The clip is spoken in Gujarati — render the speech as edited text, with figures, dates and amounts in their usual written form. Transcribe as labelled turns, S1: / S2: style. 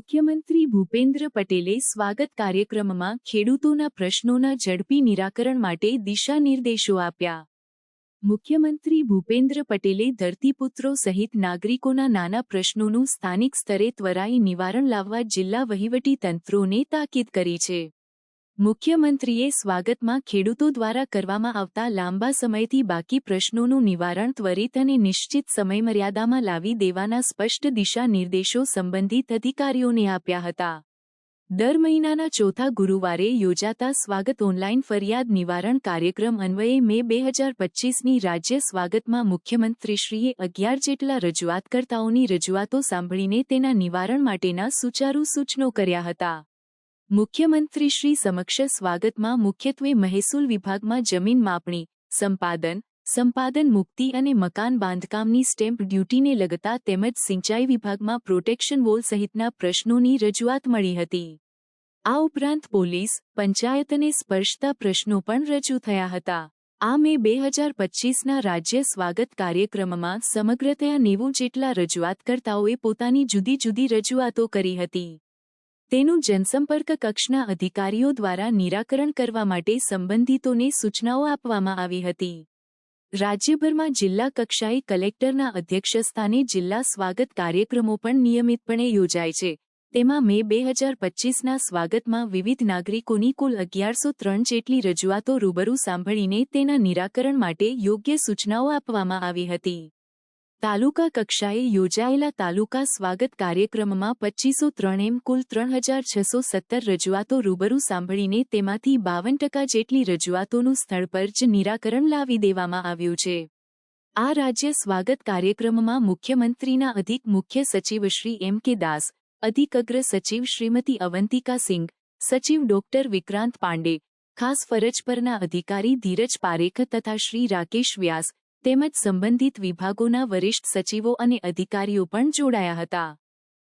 S1: મુખ્યમંત્રી ભૂપેન્દ્ર પટેલે સ્વાગત કાર્યક્રમમાં ખેડૂતોના પ્રશ્નોના ઝડપી નિરાકરણ માટે દિશાનિર્દેશો આપ્યા. મુખ્યમંત્રી ભૂપેન્દ્ર પટેલે ધરતીપુત્રો સહિત નાગરિકોના નાના પ્રશ્નોનું સ્થાનિક સ્તરે ત્વરાએ નિવારણ લાવવા જિલ્લા વહીવટી તંત્રોને તાકીદ કરી છે. મુખ્યમંત્રીએ સ્વાગતમાં ખેડૂતો દ્વારા કરવામાં આવતા લાંબા સમયથી બાકી પ્રશ્નોનું નિવારણ ત્વરિત અને નિશ્ચિત સમયમર્યાદામાં લાવી દેવાના સ્પષ્ટ દિશા નિર્દેશો સંબંધિત અધિકારીઓને આપ્યા હતા. દર મહિનાના ચોથા ગુરુવારે યોજાતા સ્વાગત ઓનલાઈન ફરિયાદ નિવારણ કાર્યક્રમ અન્વયે મે 2025ની રાજ્ય સ્વાગતમાં મુખ્યમંત્રીશ્રીએ 11 જેટલા રજૂઆતકર્તાઓની રજૂઆતો સાંભળીને તેના નિવારણ માટેના સુચારુ સૂચનો કર્યા હતા. મુખ્યમંત્રીશ્રી સમક્ષ સ્વાગતમાં મુખ્યત્વે મહેસૂલ વિભાગમાં જમીન માપણી, સંપાદન મુક્તિ અને મકાન બાંધકામની સ્ટેમ્પ ડ્યુટીને લગતા તેમજ સિંચાઈ વિભાગમાં પ્રોટેક્શન વોલ સહિતના પ્રશ્નોની રજૂઆત મળી હતી. આ ઉપરાંત પોલીસ, પંચાયતને સ્પર્શતા પ્રશ્નો પણ રજૂ થયા હતા. આ મે 2025ના રાજ્ય સ્વાગત કાર્યક્રમમાં સમગ્રતયા 90 જેટલા રજૂઆતકર્તાઓએ પોતાની જુદી જુદી રજૂઆતો કરી હતી. તેનું જનસંપર્ક કક્ષના અધિકારીઓ દ્વારા નિરાકરણ કરવા માટે સંબંધિતોને સૂચનાઓ આપવામાં આવી હતી. રાજ્યભરમાં જિલ્લા કક્ષાએ કલેક્ટરના અધ્યક્ષસ્થાને જિલ્લા સ્વાગત કાર્યક્રમો પણ નિયમિતપણે યોજાય છે. તેમાં મે 2025ના સ્વાગતમાં વિવિધ નાગરિકોની કુલ 1103 જેટલી રજૂઆતો રૂબરૂ સાંભળીને તેના નિરાકરણ માટે યોગ્ય સૂચનાઓ આપવામાં આવી હતી. તાલુકા કક્ષાએ યોજાયેલા તાલુકા સ્વાગત કાર્યક્રમમાં 2503 એમ કુલ 3617 રજૂઆતો રૂબરૂ સાંભળીને તેમાંથી 52% જેટલી રજૂઆતોનું સ્થળ પર જ નિરાકરણ લાવી દેવામાં આવ્યું છે. આ રાજ્ય સ્વાગત કાર્યક્રમમાં મુખ્યમંત્રીના અધિક મુખ્ય સચિવ શ્રી એમ કે દાસ, અધિક અગ્ર સચિવ શ્રીમતી અવંતિકા સિંઘ, સચિવ ડોક્ટર વિક્રાંત પાંડે, ખાસ ફરજ પરના અધિકારી ધીરજ પારેખ તથા શ્રી રાકેશ વ્યાસ તેમજ સંબંધિત વિભાગોના વરિષ્ઠ સચિવો અને અધિકારીઓ પણ જોડાયા હતા.